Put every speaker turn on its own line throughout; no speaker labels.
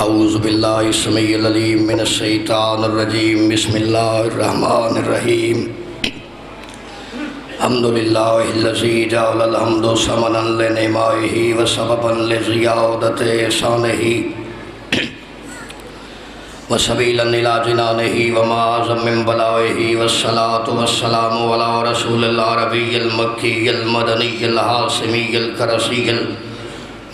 اعوذ باللہ السمیع العلیم من الشیطان الرجیم بسم اللہ الرحمن الرحیم الحمدللہ الذی جعل الحمد ثمنا لنعمائہ وسببا لزیادۃ احسانہ وسبیلا الی جنانہ ومعاذا من بلائہ والصلاة والسلام علی رسول العربی المکی المدنی الحاسمی الکرسی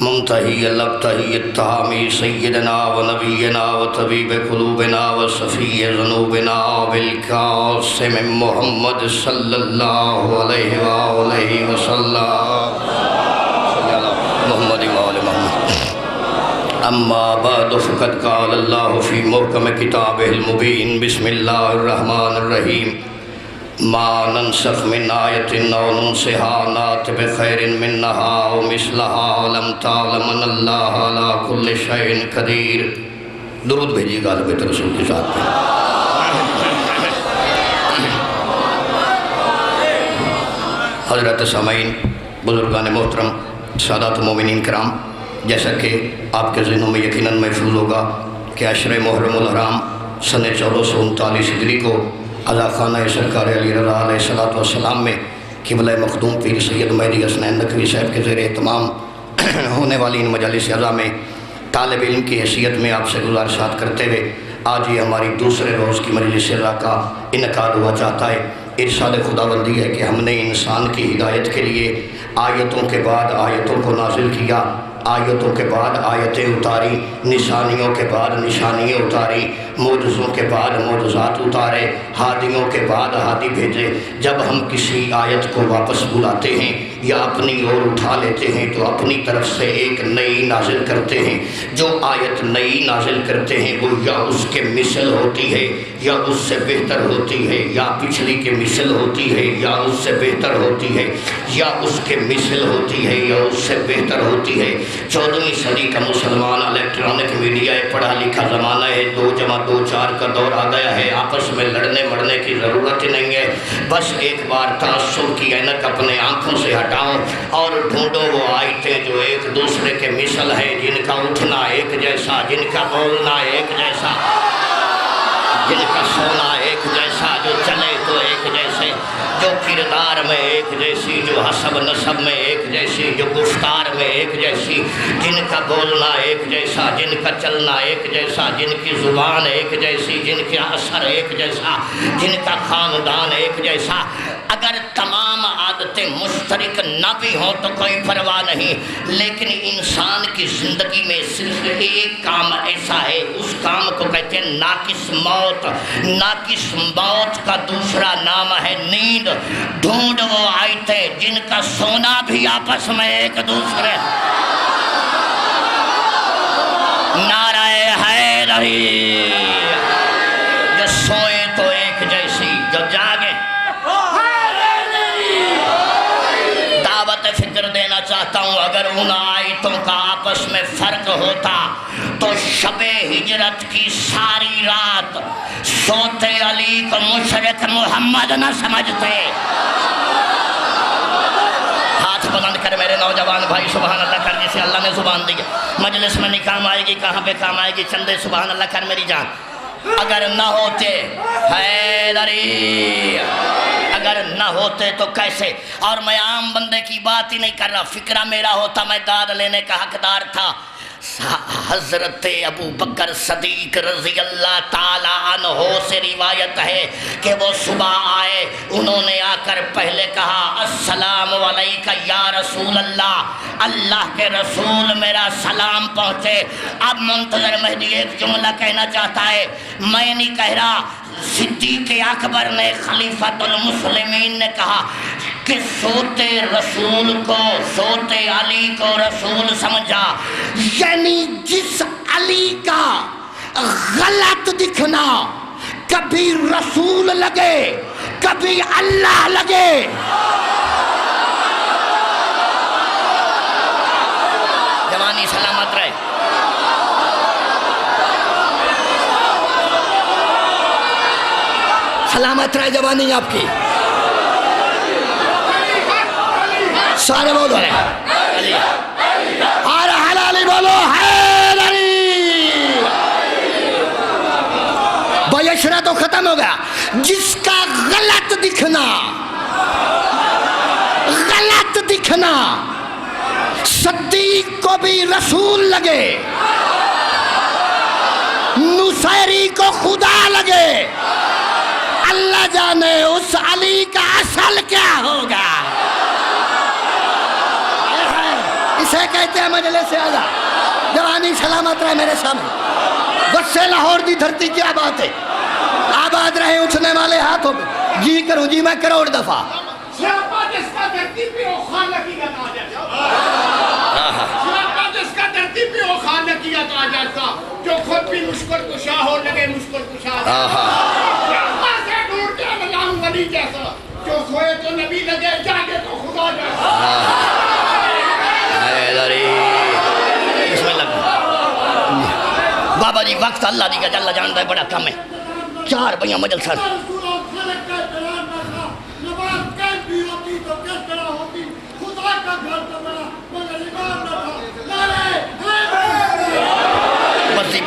منتہی الابتہی التہامی سیدنا و نبینا و طبیب قلوبنا و صفی ذنوبنا بالقاسم محمد صلی اللہ علیہ وآلہ وسلم محمد وآل محمد اما بعد فقد قال اللہ فی محکم کتابہ المبین بسم اللہ الرحمن الرحیم ما ننسخ من آیت او ننسها نات بخیر منها او مثلها علم تعلم ان اللہ علی کل شیء قدیر۔ درود بھیجیے گا بیت رسول کے ساتھ میں۔ حضرت سامعین، بزرگان محترم، سادات مومنین کرام، جیسا کہ آپ کے ذہنوں میں یقیناً محفوظ ہوگا کہ عشر محرم الحرام سن 1439 ہجری کو عزا خانہ سرکار علی رضا علیہ السلام میں قبلہ مخدوم پیر سید مہدی حسنین نقوی صاحب کے زیر اہتمام ہونے والی ان مجالس عزا میں طالب علم کی حیثیت میں آپ سے گزارشات کرتے ہوئے آج یہ ہماری دوسرے روز کی مجلس عزا کا انعقاد ہوا چاہتا ہے۔ ارشاد خداوندی ہے کہ ہم نے انسان کی ہدایت کے لیے آیتوں کے بعد آیتوں کو نازل کیا، آیتوں کے بعد آیتیں اتاری، نشانیوں کے بعد نشانیاں اتاری، معجزوں کے بعد معجزات اتارے، ہادیوں کے بعد ہادی بھیجے۔ جب ہم کسی آیت کو واپس بلاتے ہیں یا اپنی اور اٹھا لیتے ہیں تو اپنی طرف سے ایک نئی نازل کرتے ہیں۔ جو آیت نئی نازل کرتے ہیں وہ یا اس کے مثل ہوتی ہے یا اس سے بہتر ہوتی ہے، یا پچھلی کے مثل ہوتی ہے یا اس سے بہتر ہوتی ہے، یا اس کے مثل ہوتی ہے یا اس سے بہتر ہوتی ہے۔ 14ویں صدی کا مسلمان الیکٹرانک میڈیا پڑھا لکھا زمانہ ہے، 2+2=4 کا دور آ گیا ہے۔ آپس میں لڑنے مڑنے کی ضرورت نہیں ہے، بس ایک بار تعصب کی اینک اپنے آنکھوں سے ہٹاؤ اور ڈھونڈو وہ آیتیں جو ایک دوسرے کے مثل ہیں، جن کا اٹھنا ایک جیسا، جن کا بولنا ایک جیسا، جن کا سونا ایک جیسا، جو چلے تو ایک جیسے، جو کردار میں ایک جیسی، جو حسب نسب میں ایک جیسی، جو گفتار میں ایک جیسی، جن کا بولنا ایک جیسا، جن کا چلنا ایک جیسا، جن کی زبان ایک جیسی، جن کا اثر ایک جیسا، جن کا خاندان ایک جیسا۔ اگر تمام عادتیں مشترک نہ بھی ہوں تو کوئی پرواہ نہیں، لیکن انسان کی زندگی میں صرف ایک کام ایسا ہے، اس کام کو کہتے ہیں ناقص موت۔ ناقص موت کا دوسرا نام ہے نیند۔ ڈھونڈ وہ آیتیں جن کا سونا بھی آپس میں ایک دوسرے، نعرہ حیدری، جو سوئے تو ایک جیسی، جو جاگے۔ دعوت فکر دینا چاہتا ہوں، اگر ان آیتوں کا آپس میں فرق ہوتا تو شب ہجرت کی ساری رات سوتے علی کو مشرک محمد نہ سمجھتے۔ ہاتھ بلند کر میرے نوجوان بھائی، سبحان اللہ کر، جسے اللہ نے زبان دی۔ مجلس میں نہیں کام آئے گی، کہاں پہ کام آئے گی؟ چندے سبحان اللہ کر میری جان۔ اگر نہ ہوتے حیدری، اگر نہ ہوتے تو کیسے؟ اور میں عام بندے کی بات ہی نہیں کر رہا، فکرہ میرا ہوتا میں داد لینے کا حقدار تھا۔ حضرت ابو بکر صدیق رضی اللہ تعالی عنہ سے روایت ہے کہ وہ صبح آئے، انہوں نے آ کر پہلے کہا السلام علیکہ یا رسول اللہ، اللہ کے رسول میرا سلام پہنچے۔ اب منتظر مہدی ایک جملہ کہنا چاہتا ہے، میں نہیں کہہ رہا، صدیق اکبر نے خلیفۃ المسلمین نے کہا کہ سوتے رسول کو، سوتے علی کو رسول سمجھا، یعنی جس علی کا غلط دکھنا کبھی رسول لگے کبھی اللہ لگے۔ جوانی سلامت رہے۔ سلامت رہے جوانی آپ کی۔ سارے بولو اور حلالی بولو حیدری۔ عشرہ تو ختم ہو گیا. جس کا غلط دکھنا صدیق کو بھی رسول لگے, نصیری کو خدا لگے, اللہ جانے اس علی کا اصل کیا ہوگا. اسے کہتے ہیں مجلس اعلیٰ. جوانی سلامت رہے میرے سامنے. وسے لاہور دی دھرتی کیا بات ہے, آباد رہے اٹھنے والے ہاتھوں پہ. جی کروں جی میں کروڑ دفعہ.
سراپا جس کا دھرتی پہ او خانہ کی گت آ جاتا, سراپا جس کا دھرتی پہ او خانہ کی گت آ جاتا, جو خود بھی مشکل کشا ہو لگے مشکل کشا. سراپا سے ڈھونڈتے ہیں غلام ولی جیسا, جو سوئے تو نبی لگے جاگے تو خدا جیسا.
بسم اللہ. بابا جی وقت اللہ دی کا جل جانتا ہے بڑا کم ہے. 4 بھائیاں مجلسہ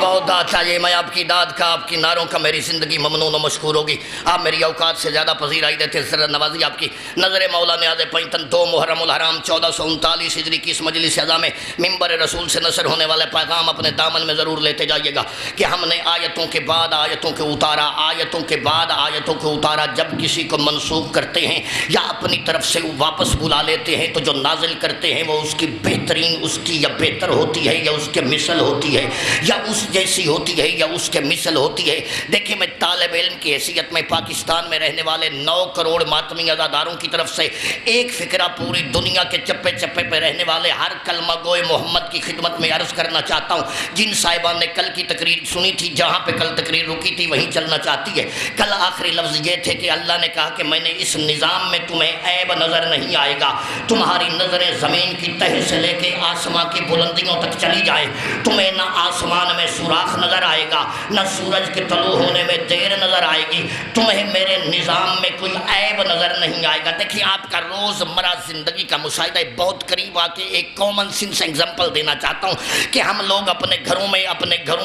بہت داد چاہیے. میں آپ کی داد کا, آپ کی ناروں کا میری زندگی ممنون و مشکور ہوگی. آپ میری اوقات سے زیادہ پذیرائی دیتے. سر نوازی آپ کی نظر مولا نیاز پینتن 2 محرم الحرام 1439 ہجری کی اس مجلس اعلیٰ میں ممبر رسول سے نشر ہونے والے پیغام اپنے دامن میں ضرور لیتے جائیے گا کہ ہم نے آیتوں کے بعد آیتوں کے اتارا, آیتوں کے بعد آیتوں کے اتارا. جب کسی کو منسوخ کرتے ہیں یا اپنی طرف سے واپس بلا لیتے ہیں تو جو نازل کرتے ہیں وہ اس کی بہترین, اس کی یا بہتر ہوتی ہے یا اس کے مثل ہوتی ہے یا اس جیسی ہوتی ہے یا اس کے مثل ہوتی ہے. دیکھیں میں طالب علم کی حیثیت میں پاکستان میں رہنے والے 9 کروڑ ماتمی عزاداروں کی طرف سے ایک فکرہ پوری دنیا کے چپے چپے پہ رہنے والے ہر کلمہ گوئے محمد کی خدمت میں عرض کرنا چاہتا ہوں. جن صاحبان نے کل کی تقریر سنی تھی, جہاں پہ کل تقریر رکی تھی وہیں چلنا چاہتی ہے. کل آخری لفظ یہ تھے کہ اللہ نے کہا کہ میں نے اس نظام میں تمہیں عیب نظر نہیں آئے گا. تمہاری نظریں زمین کی تہ سے لے کے آسمان کی بلندیوں تک چلی جائیں, تمہیں نہ آسمان میں سوراخ نظر آئے گا نہ سورج کے طلوع ہونے میں دیر نظر آئے گی. تمہیں میرے نظام میں کوئی عیب نظر نہیں آئے گا. دیکھیں آپ کا روزمرہ زندگی کا مشاہدہ بہت قریب آ کے ایک کامن سینس ایگزامپل دینا چاہتا ہوں کہ ہم لوگ اپنے گھروں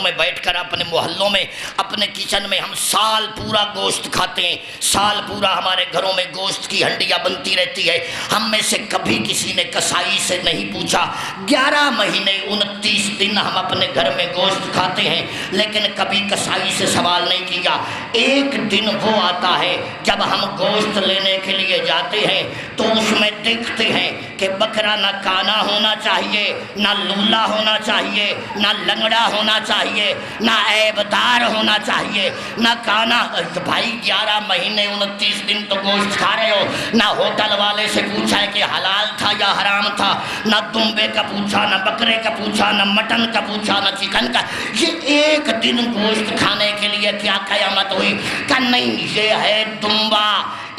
میں بیٹھ کر اپنے محلوں میں اپنے کچن میں ہم سال پورا گوشت کھاتے ہیں, سال پورا ہمارے گھروں میں گوشت کی ہنڈیاں بنتی رہتی ہے. ہم میں سے کبھی کسی نے کسائی سے نہیں پوچھا. 11 مہینے 29 دن ہم اپنے گھر میں گوشت کھاتے ہیں لیکن کبھی کسائی سے سوال نہیں کیا. ایک دن وہ آتا ہے جب ہم گوشت لینے کے لیے جاتے ہیں تو اس میں دیکھتے ہیں کہ بکرا نہ کانا ہونا چاہیے, نہ لولا ہونا چاہیے, نہ لنگڑا ہونا چاہیے, نہ عیب دار ہونا چاہیے, نہ کانا. بھائی 11 مہینے 29 دن تو گوشت کھا رہے ہو, نہ ہوٹل والے سے پوچھا ہے کہ حلال تھا یا حرام تھا, نہ دمبے کا پوچھا, نہ بکرے کا پوچھا, نہ مٹن کا پوچھا, نہ چکن کا. یہ ایک دن گوشت کھانے کے لیے کیا قیامت ہوئی کہ نہیں, یہ ہے دمبا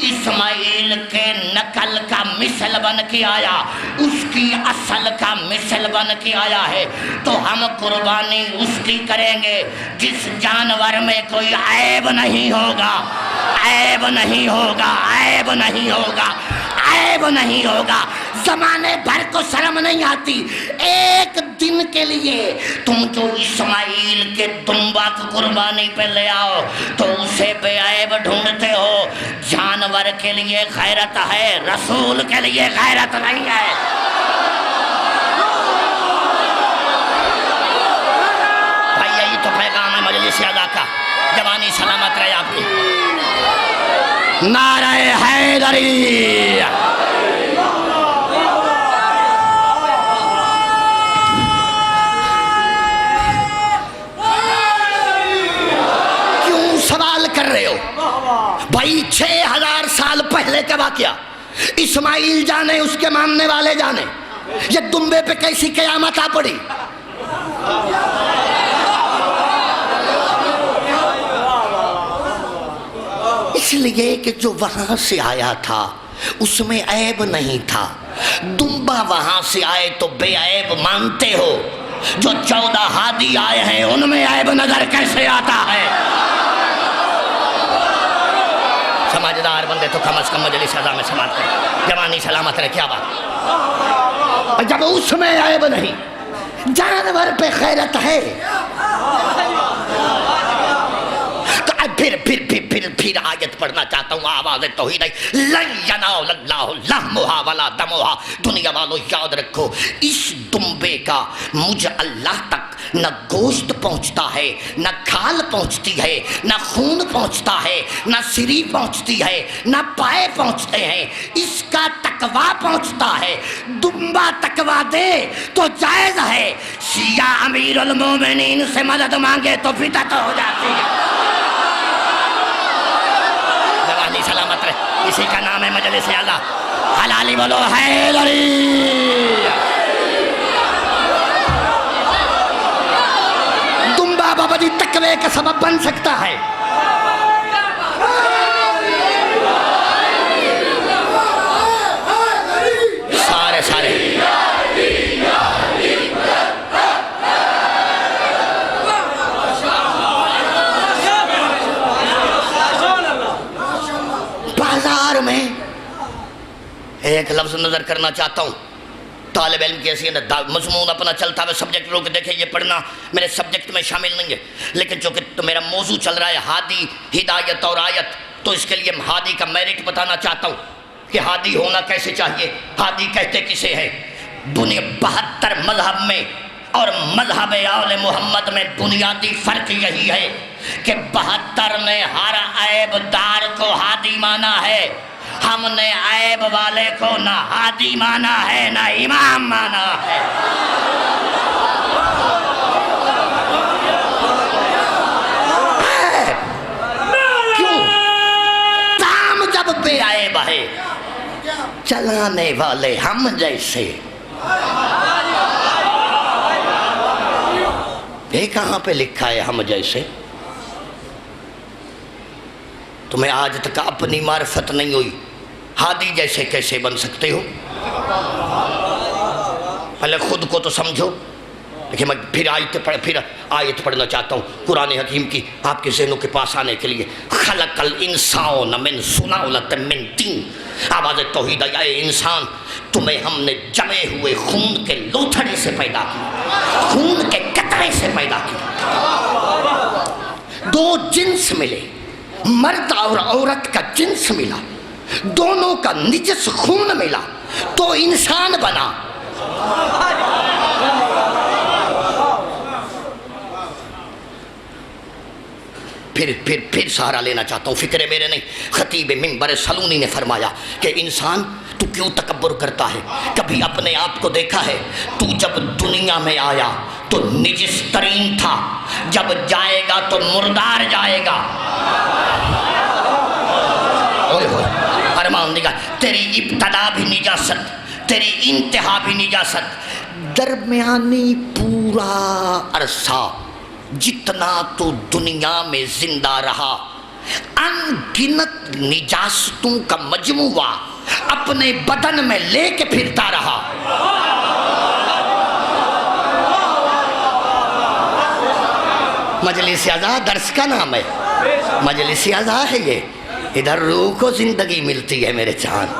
اسماعیل کے نقل کا مثل بن کے آیا, اس کی اصل کا مثل بن کے آیا ہے. تو ہم قربانی اس کی کریں گے جس جانور میں کوئی عیب نہیں ہوگا, عیب نہیں ہوگا, عیب نہیں ہوگا, عیب نہیں ہوگا. زمانے بھر کو شرم نہیں آتی, ایک دن کے لیے تم جو اسماعیل کے دمبا کو قربانی پہ لے آؤ تو اسے بے عیب ڈھونڈتے ہو. جانور کے لیے غیرت ہے, رسول کے لیے غیرت نہیں ہے. بھائی یہی تو پیغام ہے مجلس اعلیٰ کا. جوانی سلامت رہے آپ کی. نعرہ حیدری. کر رہے ہو بھائی, 6000 سال پہلے کا واقعہ. اسماعیل جانے, اس کے ماننے والے جانے, یہ دمبے پہ کیسی قیامت آ پڑی. اس لیے کہ جو وہاں سے آیا تھا اس میں عیب نہیں تھا. دمبا وہاں سے آئے تو بے عیب مانتے ہو, جو 14 ہادی آئے ہیں ان میں عیب نظر کیسے آتا ہے. سمجھدار بندے تو کم از کم مجلس اعلیٰ میں سماعت کریں. جوانی سلامت رہے. کیا بات, جب اس میں عیب نہیں, جانور پہ غیرت ہے تو اب پھر آیت پڑھنا چاہتا ہوں آواز توحید ہے. لن ینال اللہ لحمھا ولا دمھا. دنیا والوں یاد رکھو اس دمبے کا مجھ اللہ تک نہ گوشت پہنچتا ہے، نہ کھال پہنچتی ہے، نہ خون پہنچتا ہے، نہ سری پہنچتی ہے، نہ پائے پہنچتے ہیں، اس کا تقوی پہنچتا ہے. دمبا تقوی دے تو جائز ہے. شیعہ امیر المومنین سے مدد مانگے تو بدعت ہو جاتی ہے. جوانی سلامت رہے، اسی کا نام ہے مجلس اعلیٰ. حلالی بولو حیدری. دمبا بابا جی تقوی کا سبب بن سکتا ہے. سارے بازار میں ایک لفظ نظر کرنا چاہتا ہوں. طالب علم کی حیثیت مضمون اپنا چلتا ہے سبجیکٹ روک دیکھیں یہ پڑھنا میرے سبجیکٹ میں شامل نہیں ہے، لیکن چونکہ تو میرا موضوع چل رہا ہے ہادی ہدایت اور آیت، تو اس کے لیے ہادی کا میرٹ بتانا چاہتا ہوں کہ ہادی ہونا کیسے چاہیے. ہادی کہتے کسے ہیں؟ دنیا 72 مذہب میں اور مذہب آل محمد میں بنیادی فرق یہی ہے کہ 72 نے ہر عیب دار کو ہادی مانا ہے. ہم نے عیب والے کو نہ ہادی مانا ہے نہ امام مانا ہے. کیوں؟ تام جب بے عیب ہے چلانے والے ہم جیسے. یہ کہاں پہ لکھا ہے ہم جیسے؟ تمہیں آج تک اپنی معرفت نہیں ہوئی، ہادی جیسے کیسے بن سکتے ہو؟ پہلے خود کو تو سمجھو. لیکن میں پھر آیت پڑھنا چاہتا ہوں قرآن حکیم کی آپ کے ذہنوں کے پاس آنے کے لیے. خلق الانسان من سلالۃ من طین. آواز توحید ہے. اے انسان تمہیں ہم نے جمے ہوئے خون کے لوتھڑے سے پیدا کیا، خون کے قطرے سے پیدا کیا. دو جنس ملے، مرد اور عورت کا جنس ملا، دونوں کا نجس خون ملا تو انسان بنا. پھر سہارا لینا چاہتا ہوں، فکر میرے نہیں. خطیب منبر سلونی نے فرمایا کہ انسان تو کیوں تکبر کرتا ہے؟ کبھی اپنے آپ کو دیکھا ہے؟ تو جب دنیا میں آیا تو نجس ترین تھا، جب جائے گا تو مردار جائے گا. ارمان نگاہ، تیری ابتدا بھی نجاست، تیری انتہا بھی نجاست. درمیانی پورا عرصہ جتنا تو دنیا میں زندہ رہا ان گنت نجاستوں کا مجموعہ اپنے بدن میں لے کے پھرتا رہا. مجلس اعلیٰ درس کا نام ہے، مجلس اعلیٰ ہے یہ. ادھر روح کو زندگی ملتی ہے میرے چاند،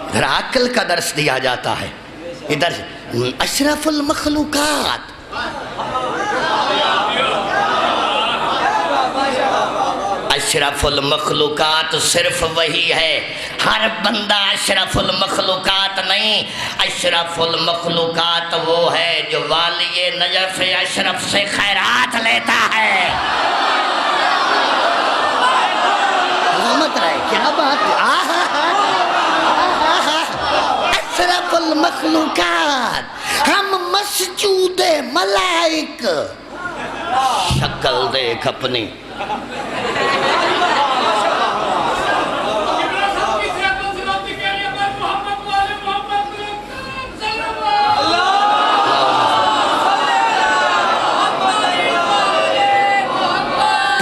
ادھر عقل کا درس دیا جاتا ہے، ادھر اشرف المخلوقات. اشرف المخلوقات صرف وہی ہے، ہر بندہ اشرف المخلوقات نہیں. اشرف المخلوقات وہ ہے جو والی نجف اشرف سے خیرات لیتا ہے. رہے کیا بات ہے. اشرف المخلوقات، ہم مسجود ملائک. شکل دیکھ اپنی.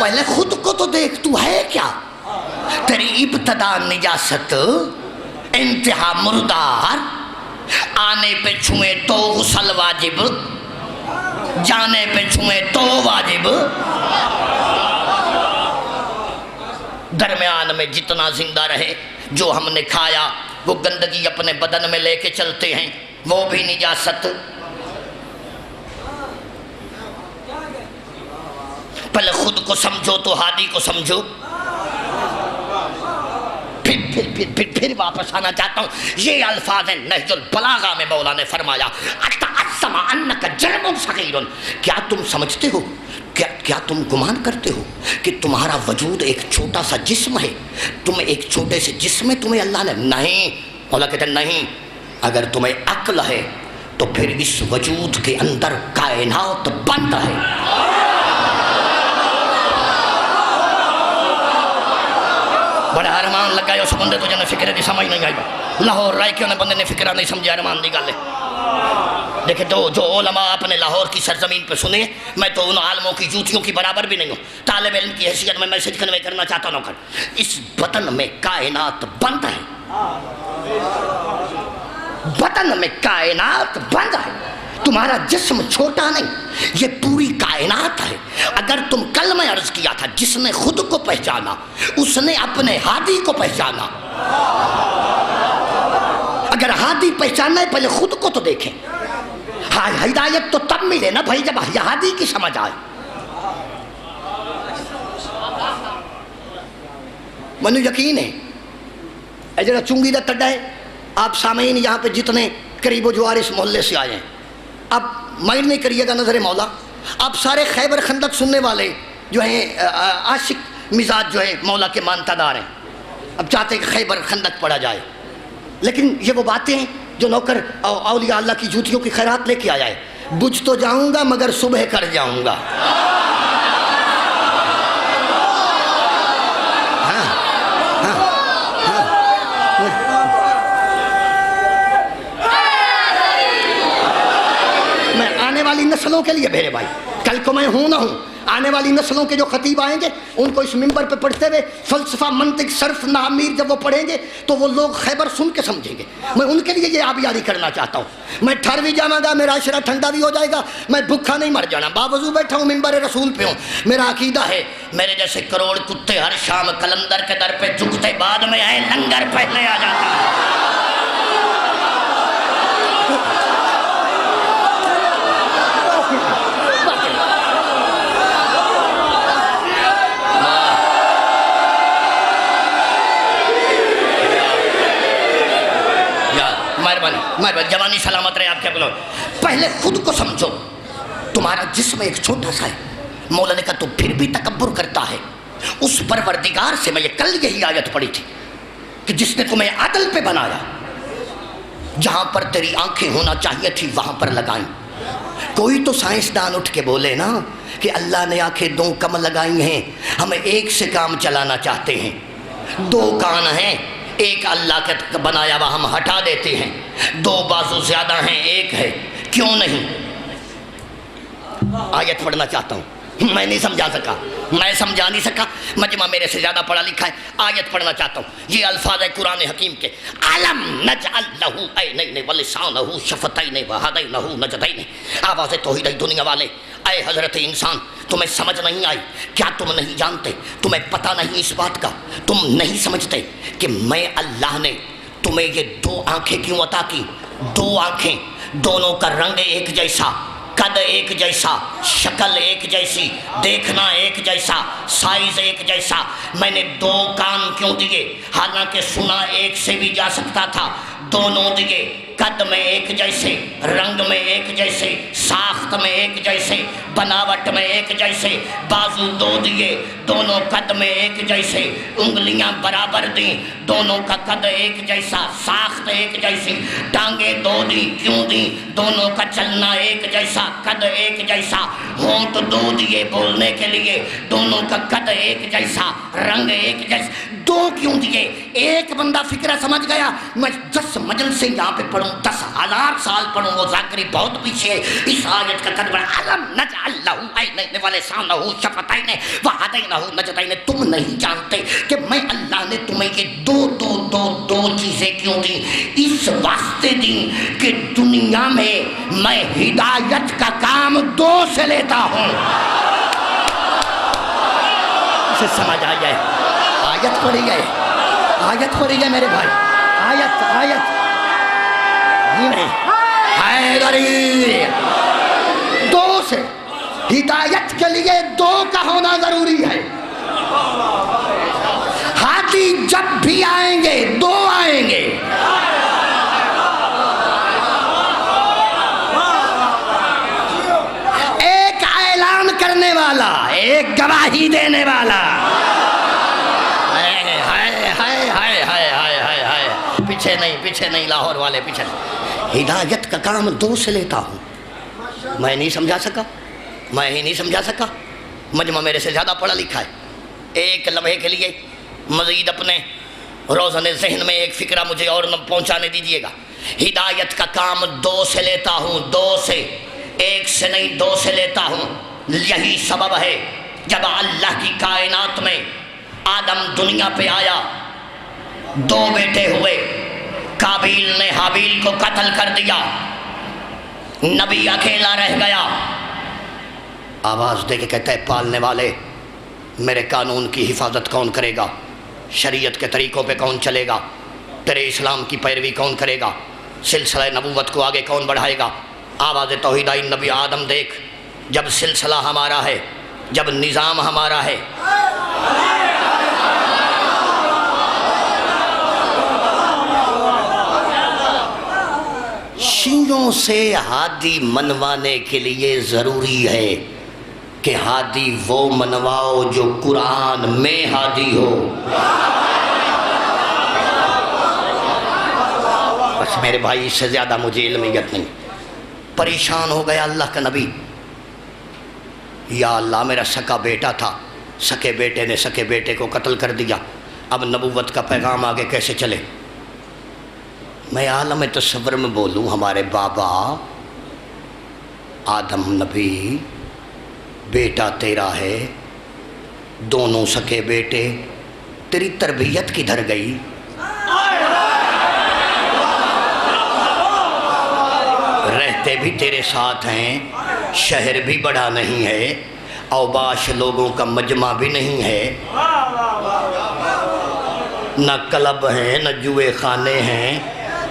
پہلے خود کو تو دیکھ تو ہے کیا؟ تیری ابتدا نجاست، انتہا مردار. آنے پہ چھوئے تو غسل واجب، جانے پہ چھوئے تو واجب. درمیان میں جتنا زندہ رہے جو ہم نے کھایا وہ گندگی اپنے بدن میں لے کے چلتے ہیں، وہ بھی نجاست. پہلے خود کو سمجھو تو ہادی کو سمجھو. پھر واپس آنا چاہتا ہوں. یہ الفاظ ہیں نہج البلاغہ میں مولا نے فرمایا اتعصم انک جرم صغیر. کیا تم سمجھتے ہو, کیا تم گمان کرتے ہو کہ تمہارا وجود ایک چھوٹا سا جسم ہے, تم ایک چھوٹے سے جسم میں تمہیں اللہ نے, نہیں. مولا کہتے ہیں نہیں, اگر تمہیں عقل ہے تو پھر اس وجود کے اندر کائنات بند ہے. بڑا ارمان لگا ہے اس بندے تو جنہیں فکر دی سمجھ نہیں آئی. لاہور رائے کیوں نے بندے نے فکرہ نہیں سمجھا, ارمان دی گل ہے. دیکھیں جو علماء اپنے لاہور کی سرزمین پہ سنے, میں تو ان عالموں کی جوتیوں کی برابر بھی نہیں ہوں. طالب علم کی حیثیت میں میسج کنوے کرنا چاہتا ہوں. اس بدن میں کائنات بند ہے, بدن میں کائنات بند ہے. تمہارا جسم چھوٹا نہیں, یہ پوری کائنات ہے. اگر تم کلمہ عرض کیا تھا, جس نے خود کو پہچانا اس نے اپنے ہادی کو پہچانا. اگر ہادی پہچاننا ہے پہلے خود کو تو دیکھیں. ہاں, ہدایت تو تب ملے نا بھائی جب ہادی کی سمجھ آئے. منو یقین ہے اے جڑا چونگی دا تڈا ہے, آپ سامعین یہاں پہ جتنے قریب و جوار اس محلے سے آئے ہیں, اب مائنڈ نہیں کریے گا نظر مولا, آپ سارے خیبر خندق سننے والے جو ہیں عاشق مزاج جو ہے مولا کے مانتا دار ہیں. اب چاہتے ہیں کہ خیبر خندق پڑھا جائے, لیکن یہ وہ باتیں ہیں جو نوکر اولیاء اللہ کی جوتیوں کی خیرات لے کے آیا ہے. بجھ تو جاؤں گا مگر صبح کر جاؤں گا. میں آنے والی نسلوں کے لیے میرے بھائی, کل کو میں ہوں نہ ہوں, آنے والی نسلوں کے جو خطیب آئیں گے ان کو اس ممبر پہ پڑھتے ہوئے فلسفہ, منطق, صرف, نامیر جب وہ پڑھیں گے تو وہ لوگ خیبر سن کے سمجھیں گے. میں ان کے لیے یہ آبیاری کرنا چاہتا ہوں. میں ٹھہر بھی جاؤں گا, میرا عشرہ ٹھنڈا بھی ہو جائے گا, میں بھوکا نہیں مر جانا. باوضو بیٹھا ہوں, ممبر رسول پہ ہوں. میرا عقیدہ ہے میرے جیسے کروڑ کتے ہر شام کلندر کے در پہ جھکتے, بعد میں آئے لنگر پہلے آ جاتا ہے. مہربانی, جوانی سلامت رہے آپ کے بلو. پہلے خود کو سمجھو, تمہارا جسم ایک چھوٹا سا ہے. مولا نے کہا تو پھر بھی تکبر کرتا ہے اس پروردگار سے. میں یہ کل یہی آیت پڑھی تھی کہ جس نے تمہیں عدل پہ بنایا, جہاں پر تیری آنکھیں ہونا چاہیے تھی وہاں پر لگائیں. کوئی تو سائنسدان اٹھ کے بولے نا کہ اللہ نے آنکھیں 2 کم لگائی ہیں, ہم ایک سے کام چلانا چاہتے ہیں. 2 کان ہیں, ایک اللہ کا بنایا ہوا ہم ہٹا دیتے ہیں. 2 بازو زیادہ ہیں, ایک ہے, کیوں نہیں؟ آیت پڑھنا چاہتا ہوں, میں نہیں سمجھا سکا, میں سمجھا نہیں سکا. مجمع میرے سے زیادہ پڑھا لکھا ہے. آیت پڑھنا چاہتا ہوں. یہ الفاظ ہے قرآن حکیم کے. علم نجعل لہ عینین ولسانہ شفتین وہدینہ نجدین. آواز توحید دنیا والے, اے حضرت انسان تمہیں سمجھ نہیں آئی کیا؟ تم نہیں جانتے, تمہیں پتہ نہیں اس بات کا, تم نہیں سمجھتے کہ میں اللہ نے تمہیں یہ 2 آنکھیں کیوں عطا کی؟ 2 آنکھیں, دونوں کا رنگ ایک جیسا, قد ایک جیسا, شکل ایک جیسی, دیکھنا ایک جیسا, سائز ایک جیسا. میں نے 2 کان کیوں دیے؟ حالانکہ سنا ایک سے بھی جا سکتا تھا. دونوں دیے, قد میں ایک جیسے, رنگ میں ایک جیسے, ساخت میں ایک جیسے, بناوٹ میں ایک جیسے. بازو 2 دیے, دونوں قد میں ایک جیسے. انگلیاں برابر دیں, دونوں کا قد ایک جیسا, ساخت ایک جیسی. ٹانگیں 2 دی, کیوں دی؟ دونوں کا چلنا ایک جیسا, قد ایک جیسا. ہونٹ 2 دیے بولنے کے لیے, دونوں کا قد ایک جیسا, رنگ ایک جیسا. 2 کیوں دیے؟ ایک بندہ فکرہ سمجھ گیا. میں 10 مجلس سے یہاں پہ پڑھوں, 10,000 سال پڑھوں, وہ ذاکری بہت پیچھے ہے. اس آیت کا قد بڑا. علم نجعل لہ عینین ولسانہ شفتین وہدینہ نجدین. تم نہیں جانتے کہ میں اللہ نے تمہیں یہ 2 چیزیں کیوں دی؟ اس واسطے دی کہ دنیا میں ہدایت کا کام 2 سے لیتا ہوں. اسے سمجھ آ جائے. آیت پڑھی ہے, آیت پڑھی ہے میرے بھائی, آیت حیدری 2 سے. ہدایت کے لیے دو کا ہونا ضروری ہے. ہادی جب بھی آئیں گے دو آئیں گے. ایک اعلان کرنے والا, ایک گواہی دینے والا. پیچھے نہیں لاہور والے پیچھے. ہدایت کا کام دو سے لیتا ہوں. میں نہیں سمجھا سکا, میں ہی نہیں سمجھا سکا. مجمع میرے سے زیادہ پڑھا لکھا ہے. ایک لمحے کے لیے مزید اپنے روزن ذہن میں ایک فکرہ مجھے اور پہنچانے دیجیے گا. ہدایت کا کام دو سے لیتا ہوں, دو سے, ایک سے نہیں دو سے لیتا ہوں. یہی سبب ہے جب اللہ کی کائنات میں آدم دنیا پہ آیا, دو بیٹے ہوئے. قابیل نے حابیل کو قتل کر دیا, نبی اکیلا رہ گیا. آواز دے کے کہتا ہے پالنے والے, میرے قانون کی حفاظت کون کرے گا؟ شریعت کے طریقوں پہ کون چلے گا؟ تیرے اسلام کی پیروی کون کرے گا؟ سلسلہ نبوت کو آگے کون بڑھائے گا؟ آواز توحید آئی نبی آدم دیکھ, جب سلسلہ ہمارا ہے, جب نظام ہمارا ہے, شیعوں سے ہادی منوانے کے لیے ضروری ہے کہ ہادی وہ منواؤ جو قرآن میں ہادی ہو. بس میرے بھائی, اس سے زیادہ مجھے علمیت نہیں. پریشان ہو گیا اللہ کا نبی. یا اللہ, میرا سکا بیٹا تھا, سکے بیٹے نے سکے بیٹے کو قتل کر دیا. اب نبوت کا پیغام آگے کیسے چلے؟ میں عالم تصور میں بولوں, ہمارے بابا آدم نبی, بیٹا تیرا ہے, دونوں سکے بیٹے, تیری تربیت کدھر گئی؟ رہتے بھی تیرے ساتھ ہیں, شہر بھی بڑا نہیں ہے, اوباش لوگوں کا مجمع بھی نہیں ہے, نہ کلب ہیں نہ جوئے خانے ہیں.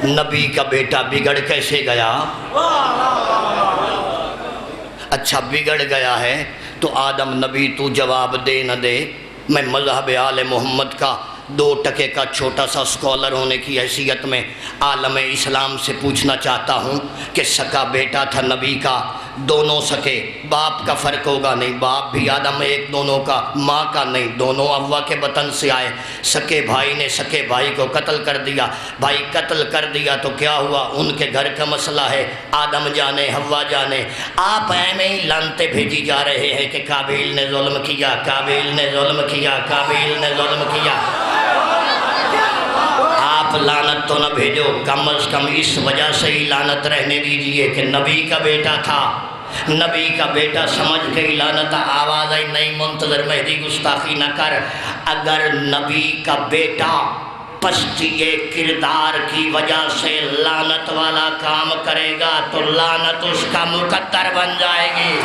نبی کا بیٹا بگڑ کیسے گیا؟ اچھا بگڑ گیا ہے تو آدم نبی تو جواب دے نہ دے. میں مذہب آل محمد کا 2 ٹکے کا چھوٹا سا اسکالر ہونے کی حیثیت میں عالم اسلام سے پوچھنا چاہتا ہوں کہ سکا بیٹا تھا نبی کا, دونوں سکے, باپ کا فرق ہوگا نہیں, باپ بھی آدم ایک دونوں کا, ماں کا نہیں, دونوں حوا کے بطن سے آئے. سکے بھائی نے سکے بھائی کو قتل کر دیا. بھائی قتل کر دیا تو کیا ہوا؟ ان کے گھر کا مسئلہ ہے, آدم جانے حوا جانے. آپ ایویں ہی لانتے بھیجی جا رہے ہیں کہ قابیل نے ظلم کیا, قابیل نے ظلم کیا, قابیل نے ظلم کیا. آپ لعنت تو نہ بھیجو, کم از کم اس وجہ سے ہی لعنت رہنے دیجئے کہ نبی کا بیٹا تھا, نبی کا بیٹا سمجھ گئی لعنت. آواز آئی نہیں منتظر مہدی گستاخی نہ کر. اگر نبی کا بیٹا پستی کردار کی وجہ سے لعنت والا کام کرے گا تو لعنت اس کا مقدر بن جائے گی.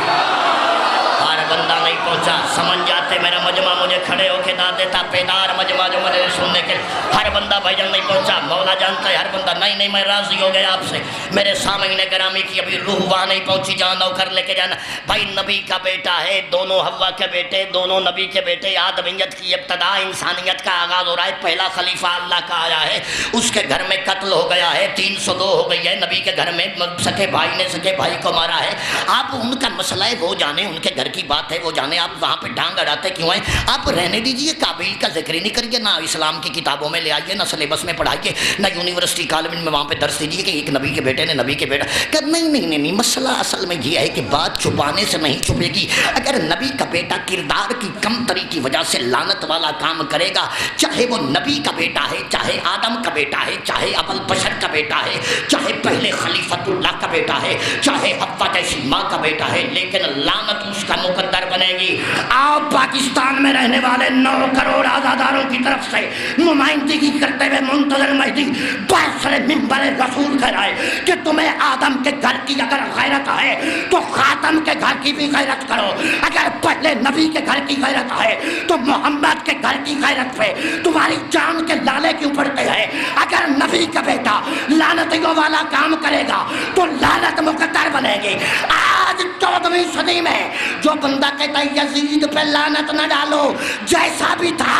ہر بندہ نہیں پہنچا, سمجھ جاتے میرا مجمع مجھے کھڑے ہو کے نہ دیتا, بیدار مجمع جو مجھے سننے کے. ہر بندہ بھائی جان نہیں پہنچا, مولا جانتا ہے ہر بندہ. نہیں میں راضی ہو گیا آپ سے. میرے سامعین گرامی کی ابھی روح وہاں نہیں پہنچی جہاں نوکر لے کے جانا. بھائی نبی کا بیٹا ہے, دونوں حوا کے بیٹے, دونوں نبی کے بیٹے. آدمیت کی ابتدا, انسانیت کا آغاز ہو رہا ہے. پہلا خلیفہ اللہ کا آیا ہے, اس کے گھر میں قتل ہو گیا ہے, 302 ہو گئی ہے. نبی کے گھر میں سکے بھائی نے سکے بھائی کو مارا ہے. آپ ان کا مسئلہ ہے وہ جانے, ان کے گھر کی بات ہے وہ جانے. آپ وہاں پہ ڈانگ اڑاتے کیوں ہیں؟ آپ رہنے دیجئے, قابیل کا ذکر ہی نہیں کریے, نہ اسلام کی کتابوں میں لے آئیے, نہ سلیبس میں پڑھائیے, نہ یونیورسٹی کالج میں وہاں پہ درس دیجئے کہ ایک نبی کے بیٹے نے نبی کے بیٹا کہ نہیں. مسئلہ اصل میں یہ ہے کہ بات چھپانے سے نہیں چھپے گی. اگر نبی کا بیٹا کردار کی کمتری کی وجہ سے لعنت والا کام کرے گا, چاہے وہ نبی کا بیٹا ہے, چاہے آدم کا بیٹا ہے, چاہے ابو البشر کا بیٹا ہے, چاہے پہلے خلیفۃ اللہ کا بیٹا ہے, چاہے حوا جیسی ماں کا بیٹا ہے, لیکن لعنت اس کا مقدر بنے گی. آپ پاکستان میں رہنے والے 9 کروڑ آزاداروں کی طرف سے نمائندگی کرتے ہوئے منتظر مہدی بسر منبر رسول کہرائے کہ تمہیں آدم کے گھر کی اگر غیرت ہے تو خاتم کے گھر کی بھی غیرت کرو، اگر پہلے نبی کے گھر کی غیرت ہے تو محمد کے گھر کی غیرت پہ تمہاری جان کے لالے کیوں پڑتے ہیں؟ اگر نبی کا بیٹا لعنتیوں والا کام کرے گا تو لعنت مقدر بنے گی۔ آج 14ویں صدی میں جو بندہ کہتا ہے یزید پہ لعنت نہ ڈالو، جیسا بھی تھا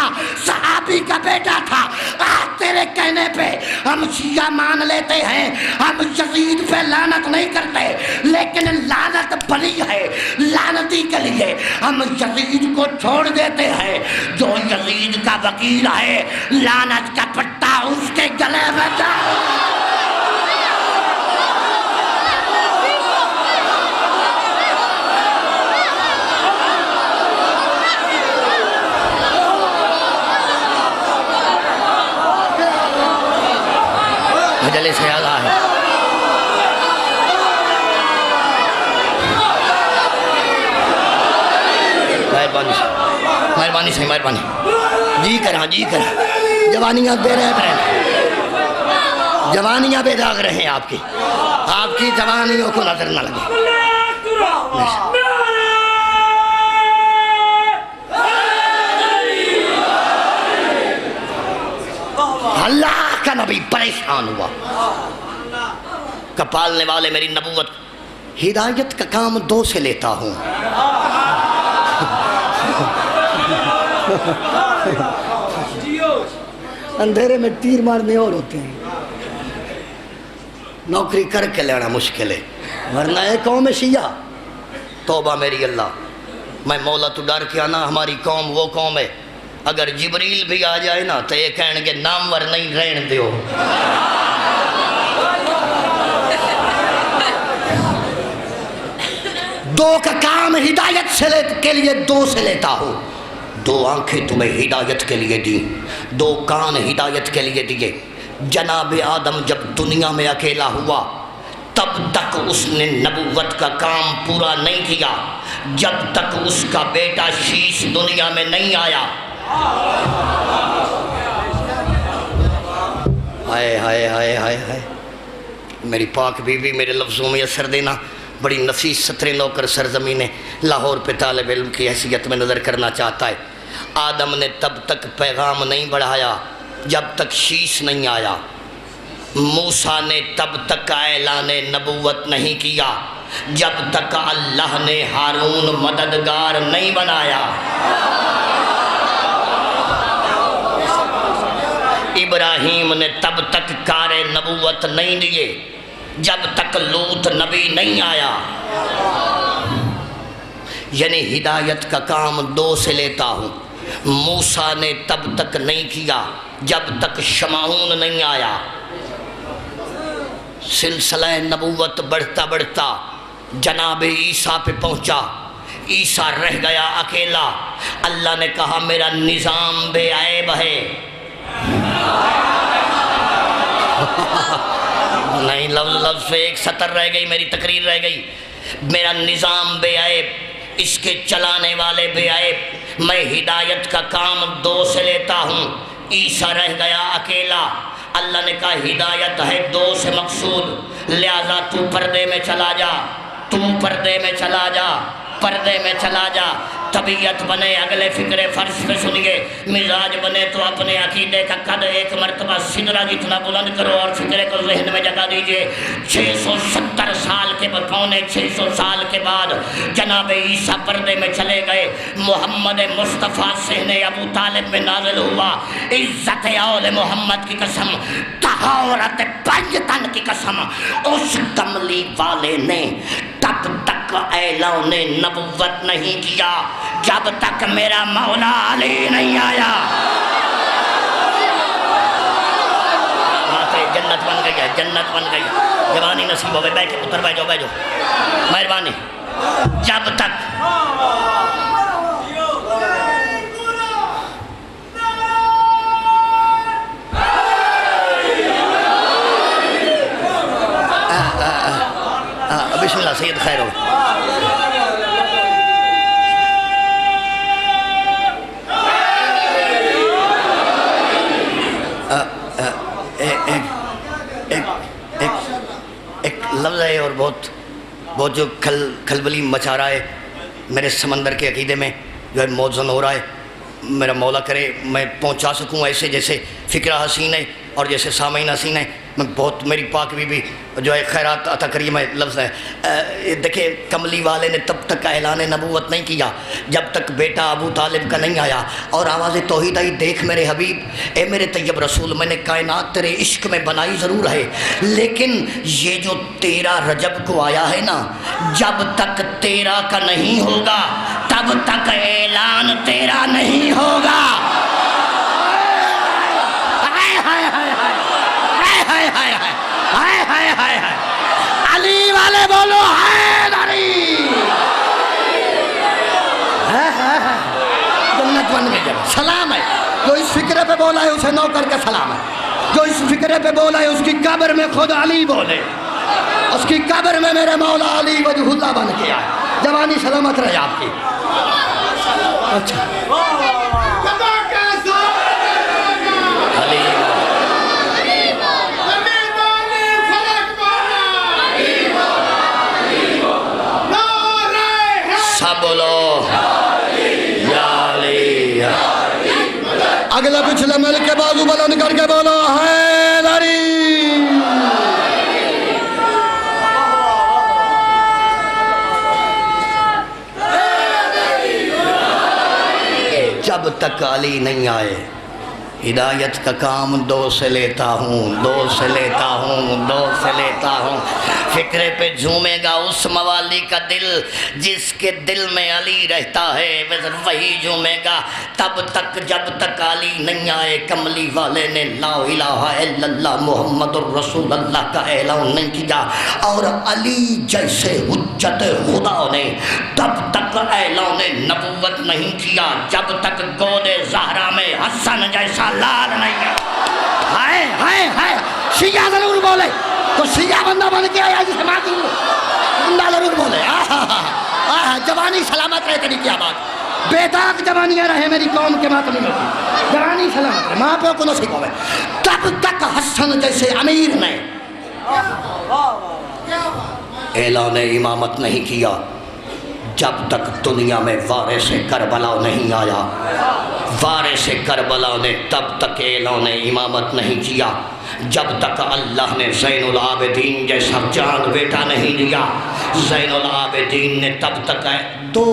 صحابی کا بیٹا تھا، آج تیرے کہنے پہ ہم شیعہ مان لیتے ہیں، ہم یزید پہ لعنت نہیں کرتے، لیکن لعنت بلی ہے لعنتی کے لیے، ہم یزید کو چھوڑ دیتے ہیں۔ جو یزید کا وکیل ہے لعنت کا پٹا اس کے گلے میں ڈالو۔ مجلس سے آگاہ ہے۔ مہربانی سے مہربانی جی کریں جوانیاں دے رہے ہیں، جوانیاں بے داغ رہے ہیں، آپ کی جوانیوں کو نظر نہ لگے۔ اللہ کا نبی پریشان ہوا کہ پالنے والے میری نبوت ہدایت کا کام 2 سے لیتا ہوں۔ اندھیرے میں تیر مارنے اور ہوتے ہیں، نوکری کر کے لینا مشکل ہے، ورنہ ایک قوم شیعہ توبہ میری اللہ، میں مولا تو ڈر کے آنا، ہماری قوم وہ قوم ہے اگر جبریل بھی آ جائے نا تو یہ کہنے کے نامور نہیں رہن دیو۔ دو کا کام ہدایت سے کے لیے 2 سے لیتا ہوں۔ 2 آنکھیں تمہیں ہدایت کے لیے دی، 2 کان ہدایت کے لیے دیے۔ جناب آدم جب دنیا میں اکیلا ہوا تب تک اس نے نبوت کا کام پورا نہیں کیا، جب تک اس کا بیٹا شیش دنیا میں نہیں آیا۔ ہائے ہائے ہائے ہائے ہائے، میری پاک بیوی میرے لفظوں میں اثر دینا، بڑی نفیس سترے نوکر سرزمین لاہور پہ طالب علم کی حیثیت میں نظر کرنا چاہتا ہے۔ آدم نے تب تک پیغام نہیں بڑھایا جب تک شیش نہیں آیا، موسیٰ نے تب تک اعلان نبوت نہیں کیا جب تک اللہ نے ہارون مددگار نہیں بنایا، ابراہیم نے تب تک کار نبوت نہیں دیے جب تک لوط نبی نہیں آیا۔ یعنی ہدایت کا کام 2 سے لیتا ہوں۔ موسیٰ نے تب تک نہیں کیا جب تک شمعون نہیں آیا۔ سلسلہ نبوت بڑھتا بڑھتا جناب عیسیٰ پہ پہنچا، عیسیٰ رہ گیا اکیلا۔ اللہ نے کہا میرا نظام بے عیب ہے، نہیں لفظ پہ ایک سطر رہ گئی، میری تقریر رہ گئی۔ میرا نظام بے عیب، اس کے چلانے والے بے عیب، میں ہدایت کا کام 2 سے لیتا ہوں۔ عیسیٰ رہ گیا اکیلا، اللہ نے کہا ہدایت ہے 2 سے مقصود، لہذا تو پردے میں چلا جا، تو پردے میں چلا جا، پردے میں چلا جا۔ طبیعت بنے اگلے فکر فرش پہ سنیے، مزاج بنے تو اپنے عقیدے کا قد ایک مرتبہ سدرہ جتنا بلند کرو اور فکرے کو ذہن میں جگہ دیجئے۔ 670 سال کے پونے 600 سال کے بعد جناب عیسیٰ پردے میں چلے گئے۔ محمد مصطفیٰ صحن ابو طالب میں نازل ہوا۔ عزت اول محمد کی قسم، طہارت پنجتن کی قسم، اس کملی والے نے تب تک اعلان نبوت نہیں کیا جب تک میرا مولا علی نہیں آیا۔ جنت بن گئی ہے، جنت بن گئی، جوانی نصیب ہوئے، بیٹھے پتر بیٹھو بیٹھو، مہربانی۔ جب تک بسم اللہ سید خیر ہو۔ اور بہت جو کھلبلی مچا رہا ہے میرے سمندر کے عقیدے میں جو ہے موزن ہو رہا ہے. میرا مولا کرے میں پہنچا سکوں ایسے جیسے فکرہ حسین ہے اور جیسے سامعین حسین ہے. میں بہت میری پاک بی جو ہے خیرات عطا کریے. میں لفظ ہے دیکھیں کملی والے نے تب تک اعلان نبوت نہیں کیا جب تک بیٹا ابو طالب کا نہیں آیا اور آواز توحید آئی. دیکھ میرے حبیب اے میرے طیب رسول میں نے کائنات تیرے عشق میں بنائی ضرور ہے لیکن یہ جو 13 رجب کو آیا ہے نا جب تک تیرا کا نہیں ہوگا تب تک اعلان تیرا نہیں ہوگا. علی والے بولو حیدری. جنت بن گئی. سلام ہے جو اس فکرے پہ بولا ہے اسے نو کر کے سلام ہے. جو اس فکرے پہ بولا ہے اس کی قبر میں خود علی بولے. اس کی قبر میں میرے مولا علی وجہ اللہ بن کے آئے. جوانی سلامت رہے آپ کی. اچھا بولو یا علی. اگلا پچھلا مل کے بازو بلند کر کے بولو حیدری. جب تک علی نہیں آئے ہدایت کا کام دو سے لیتا ہوں فکرے پہ جھومے گا اس موالی کا دل جس کے دل میں علی رہتا ہے وہی جھومے گا تب تک جب تک علی نہیں آئے. کملی والے نے لا الہ الا اللہ محمد الرسول اللہ کا اعلان نہیں کیا اور علی جیسے حجت خدا نے تب تک اعلان نبوت نہیں کیا جب تک گود زہرا میں حسن جیسا لال نہیں ہے. ہائے ہائے ہائے شیعہ ضرور بولے تو شیعہ بندہ بن کے آیا جسے ماتی بندہ ضرور بولے. جوانی سلامت رہے تیری کیا بات. بے داغ جوانیاں رہے میری قوم کے ماتمی میں. جوانی سلامت رہے ماں پہ کو نصیب ہوئے. تب تک حسن جیسے امیر نے اعلان امامت نہیں کیا جب تک دنیا میں وارث کربلا نہیں آیا. وارث کربلا نے تب تک اعلان امامت نہیں کیا جب تک اللہ نے زین العابدین جیسا چاند بیٹا نہیں دیا. زین العابدین نے تب تک دو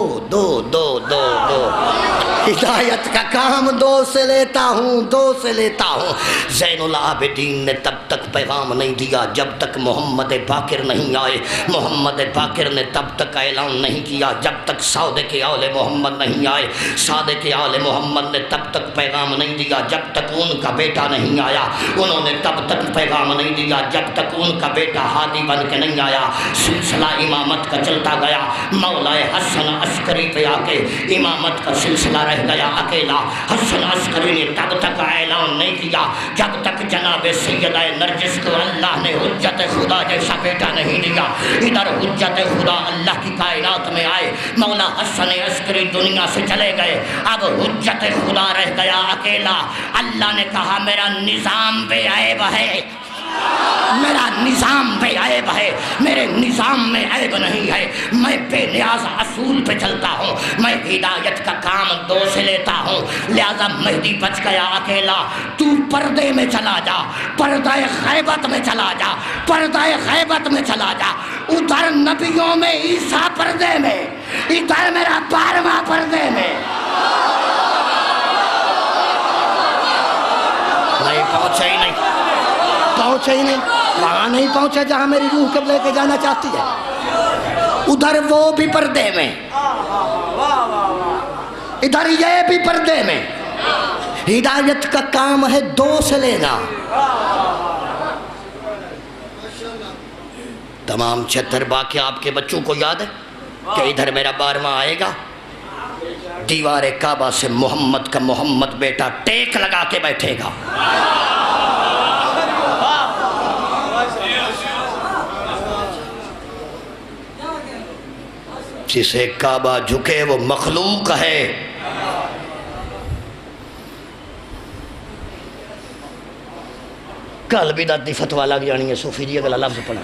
ہدایت کا کام دو سے لیتا ہوں. زین العابدین نے تب تک پیغام نہیں دیا جب تک محمد باقر نہیں آئے. محمد باقر نے تب تک اعلان نہیں کیا جب تک صادق آل محمد نہیں آئے. صادق آل محمد نے تب تک پیغام نہیں دیا جب تک ان کا بیٹا نہیں آیا. انہوں نے تب تک پیغام نہیں دیا جب تک ان کا بیٹا ہادی بن کے نہیں آیا. سلسلہ امامت کا چلتا گیا. مولا حسن عسکری پہ آ کے امامت کا سلسلہ رہ گیا اکیلا. حسن عسکری نے تب تک اعلان نہیں کیا جب تک جناب سیدہ نرجس کو اللہ نے حجت خدا جیسا بیٹا نہیں دیا. ادھر حجت خدا اللہ کی کائنات میں آئے. مولا حسن عسکری دنیا سے چلے گئے. اب حجت خدا رہ گیا اکیلا. اللہ نے کہا میرا نظام بے عیب ہے. میرا نظام بے عیب ہے. میرے نظام میں عیب نہیں ہے. میں بے نیاز اصول پہ چلتا ہوں. میں ہدایت کا کام دو سے لیتا ہوں. لہذا مہدی بچ گیا اکیلا. تو پردے میں چلا جا. پردہ غیبت میں چلا جا. پردہ غیبت میں چلا جا. ادھر نبیوں میں عیسیٰ پردے میں. ادھر میرا 12واں پردے میں. نہیں پہنچے ہی نہیں. وہاں نہیں پہنچے جہاں میری روح کب لے کے جانا چاہتی ہے. ادھر وہ بھی پردے میں. ادھر یہ بھی پردے میں. ہدایت کا کام ہے دو سے لینا. تمام 76 واقعہ آپ کے بچوں کو یاد ہے کہ ادھر میرا 12واں آئے گا. دیوار کعبہ سے محمد کا محمد بیٹا ٹیک لگا کے بیٹھے گا. جسے کعبہ جھکے وہ مخلوق ہے. کل بھی دادی فتویٰ لگ جانی ہے. صوفی جی اگلا لفظ پڑھا.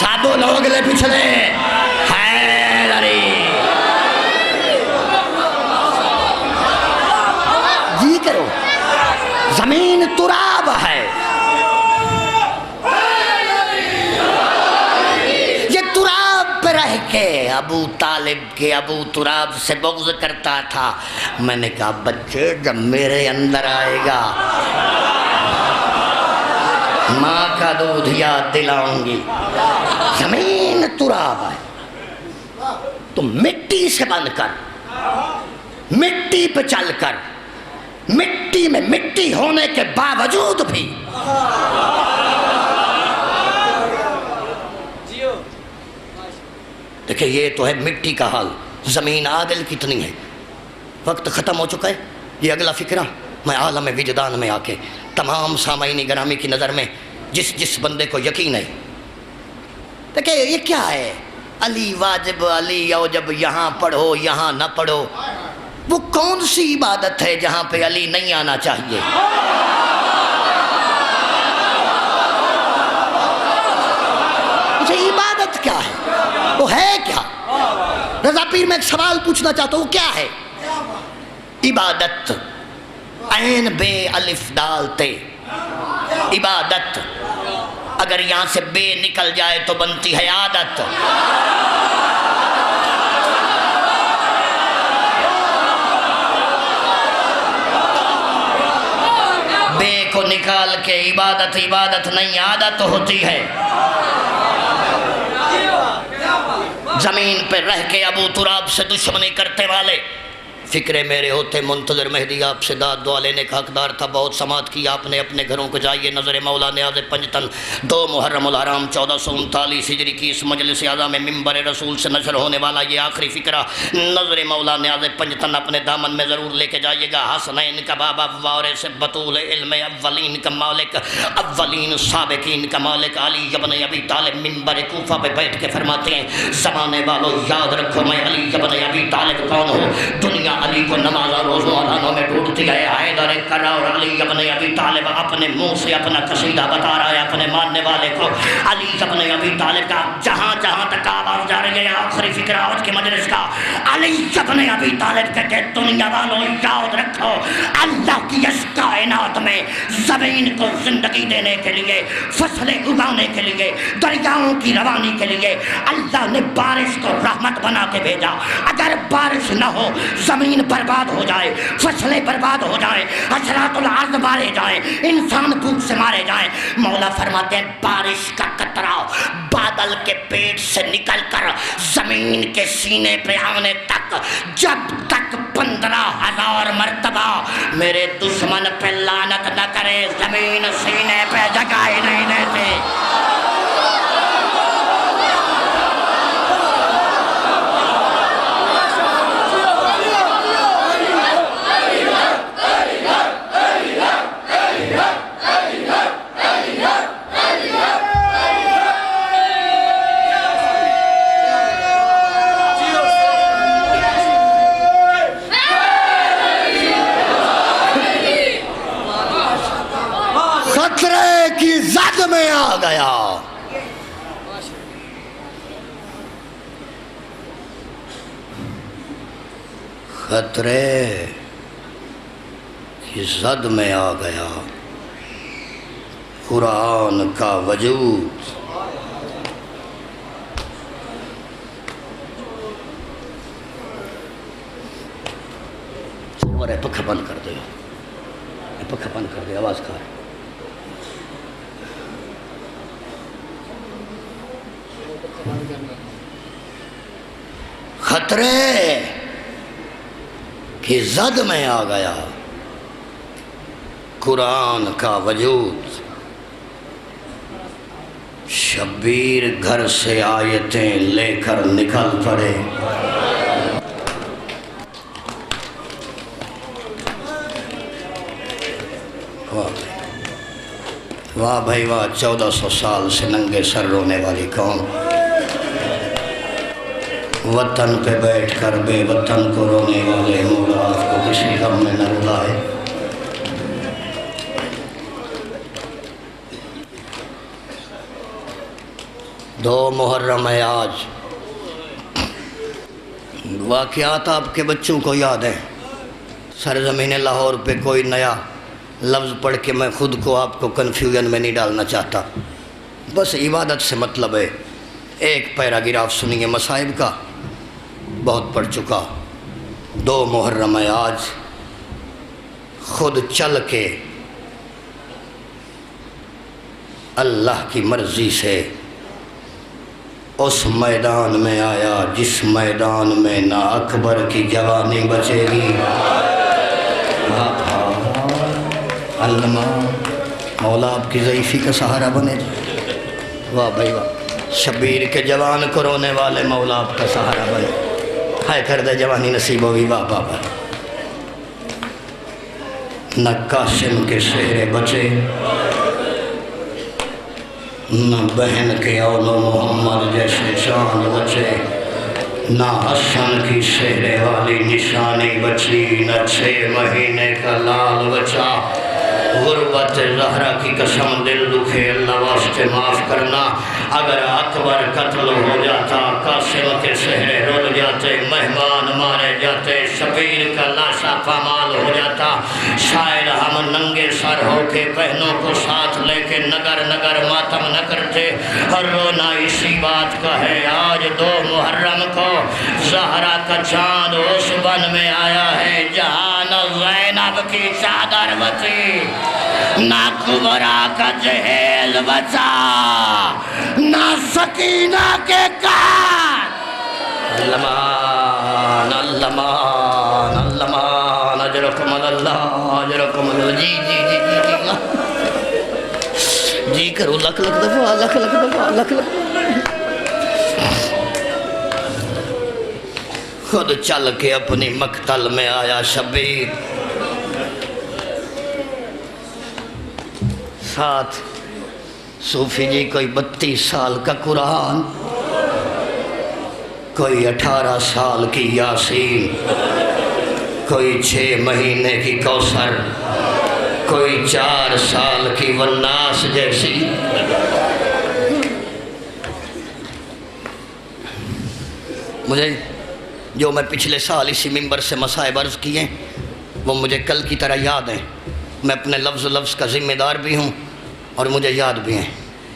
سب لوگ لے پچھلے حیدری جی کرو زمین تراب ہے یہ تراب پہ رہ کے ابو طالب کے ابو تراب سے بغض کرتا تھا. میں نے کہا بچے جب میرے اندر آئے گا ماں کا دودھ یاد دلاؤں گی. زمین تراب ہے تو مٹی سے بن کر مٹی پہ چل کر مٹی میں مٹی ہونے کے باوجود بھی دیکھیں یہ تو ہے مٹی کا حال. زمین عادل کتنی ہے. وقت ختم ہو چکا ہے. یہ اگلا فکرہ میں عالم وجدان میں آ کے تمام سامعین گرامی کی نظر میں جس بندے کو یقین ہے دیکھیں یہ کیا ہے علی واجب علی اوجب یہاں پڑھو یہاں نہ پڑھو. وہ کون سی عبادت ہے جہاں پہ علی نہیں آنا چاہیے؟ عبادت کیا ہے؟ وہ ہے کیا؟ رضا پیر میں ایک سوال پوچھنا چاہتا ہوں کیا ہے عبادت؟ عین بے الف دال تے عبادت. اگر یہاں سے بے نکل جائے تو بنتی ہے عادت. بے کو نکال کے عبادت نہیں عادت ہوتی ہے. زمین پہ رہ کے ابو تراب سے دشمنی کرتے والے فکرے میرے ہوتے منتظر مہدی آپ سے داد دعا لینے کا حقدار تھا. بہت سماعت کی آپ نے اپنے گھروں کو جائیے. نظر مولا نیاز پنجتن 2 محرم الحرام 1439 ہجری کی اس مجلس اعظم میں ممبر رسول سے نشر ہونے والا یہ آخری فکرہ نظر مولا نیاز پنجتن اپنے دامن میں ضرور لے کے جائیے گا. حسنین کا بابا وارث بطول علم اولین کا مالک اولین سابقین کا مالک علی ابن ابی طالب ممبر کوفہ پہ بیٹھ کے فرماتے ہیں زمانے والوں یاد رکھو میں علی ابن ابی طالب کون ہوں. دنیا علی کو نماز اور روزوں اذانوں میں ڈھونڈتی ہے. حیدر کرا اور علی ابن ابی طالب اپنے منہ سے اپنا قصیدہ بتا رہا ہے اپنے ماننے والے کو. علی ابن ابی طالب کا جہاں تک آواز جا رہی ہے آخری فکرہ آج کے مجلس کا علی ابن ابی طالب کہتے ہیں دنیا والوں یاد رکھو اللہ کی اس کائنات میں زمین کو زندگی دینے کے لیے فصلیں اگانے کے لیے دریاؤں کی روانی کے لیے اللہ نے بارش کو رحمت بنا کے بھیجا. اگر بارش نہ ہو زمین برباد ہو جائے فصلیں برباد ہو جائیں حشرات الارض مارے جائیں انسان بھوک سے مارے جائیں. مولا فرماتے ہیں بارش کا قطرہ بادل کے پیٹ سے نکل کر زمین کے سینے پہ آنے تک جب تک 15,000 مرتبہ میرے دشمن پہ لعنت نہ کرے زمین سینے پہ جگہ ہی نہیں دیتے. خطرے کی زد میں آ گیا. خطرے کی زد میں آ گیا. قرآن کا وجود پکھا بند کر دے پکھا بند کر دے آواز کھا. خطرے کی زد میں آ گیا قرآن کا وجود. شبیر گھر سے آیتیں لے کر نکل پڑے. واہ بھائی واہ 1400 سال سے ننگے سر رونے والی قوم وطن پہ بیٹھ کر بے وطن کو رونے والے مولا آپ کو کسی غم میں نہ رلائے. 2 محرم ہے آج۔ واقعات آپ کے بچوں کو یاد ہیں۔ سرزمین لاہور پہ کوئی نیا لفظ پڑھ کے میں خود کو آپ کو کنفیوژن میں نہیں ڈالنا چاہتا، بس عبادت سے مطلب ہے۔ ایک پیراگراف سنیے مصائب کا، بہت پڑھ چکا۔ 2 محرم ہے آج، خود چل کے اللہ کی مرضی سے اس میدان میں آیا جس میدان میں نہ اکبر کی جوانی بچے گی۔ علامہ مولا آپ کی ضعیفی کا سہارا بنے۔ واہ بھائی واہ، شبیر کے جوان کو رونے والے مولا آپ کا سہارا بنے۔ ہائے کر دے جوانی نصیب ہوگی۔ واہ بابا، نہ قاسم کے سہرے بچے، نہ بہن کے اولو محمد جیسے چاند بچے، نہ حسن کی سہرے والی نشانی بچی، نہ 6 مہینے کا لال بچا۔ غربت زہرا کی قسم دل دکھے، اللہ واسطے معاف کرنا۔ اگر اکبر قتل ہو جاتا، قاسم کے سہرے رول جاتے، مہمان مارے جاتے، شبیر کا لاشا پامال ہو جاتا، شاید ہم ننگے سر ہو کے بہنوں کو ساتھ لے کے نگر نگر ماتم نہ کرتے۔ اور رونا اسی بات کا ہے، آج 2 محرم کو زہرا کا چاند اس بن میں آیا ہے جہاں نہ زینب کی چادر بچی، نہ کبرا کا جہیز بچا، نہ سکینہ کے کان۔ علمان علمان علمان، اجرکم اللہ اجرکم اللہ۔ جی جی جی جی جی جی کرو، لکھ لکھ دفعہ، لکھ لکھ دفعہ، لکھ لکھ۔ خود چل کے اپنی مقتل میں آیا شبیر، ساتھ صوفی جی کوئی 32 سال کا قرآن، کوئی 18 سال کی یاسین، کوئی 6 مہینے کی کوثر، کوئی 4 سال کی والناس جیسی۔ مجھے جو میں پچھلے سال اسی منبر سے مصائب عرض کیے وہ مجھے کل کی طرح یاد ہیں۔ میں اپنے لفظ کا ذمہ دار بھی ہوں اور مجھے یاد بھی ہیں۔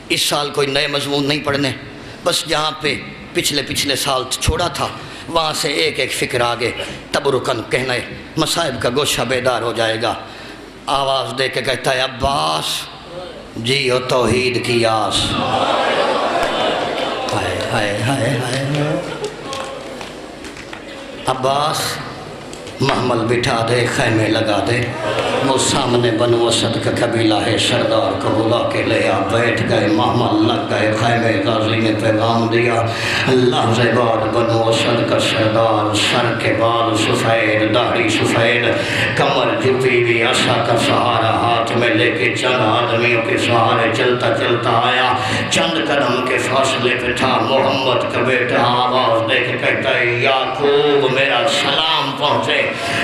اس سال کوئی نئے مضمون نہیں پڑھنے، بس جہاں پہ پچھلے سال چھوڑا تھا وہاں سے ایک ایک فکر آگے تبرکن کہنا ہے، مصائب کا گوشہ بیدار ہو جائے گا۔ آواز دے کے کہتا ہے عباس جیو توحید کی آس۔ ہائے ہائے ہائے ہائے، عباس محمل بٹھا دے، خیمے لگا دے، وہ سامنے بنو اسد کا قبیلہ ہے، سردار کو بلا کے لے آ، بیٹھ گئے، محمل لگ گئے، خیمے غازی نے پیغام دیا، اللہ سے بعد بنو اسد کا سردار، سر کے بال سفید، داڑھی سفید، کمر جھکی ہوئی، عصا کا سہارا ہاتھ میں لے کے چند آدمیوں کے سہارے چلتا چلتا آیا، چند قدم کے فاصلے پہ تھا محمد کا بیٹا، آواز دے کے کہتا ہے یعقوب میرا سلام پہنچے،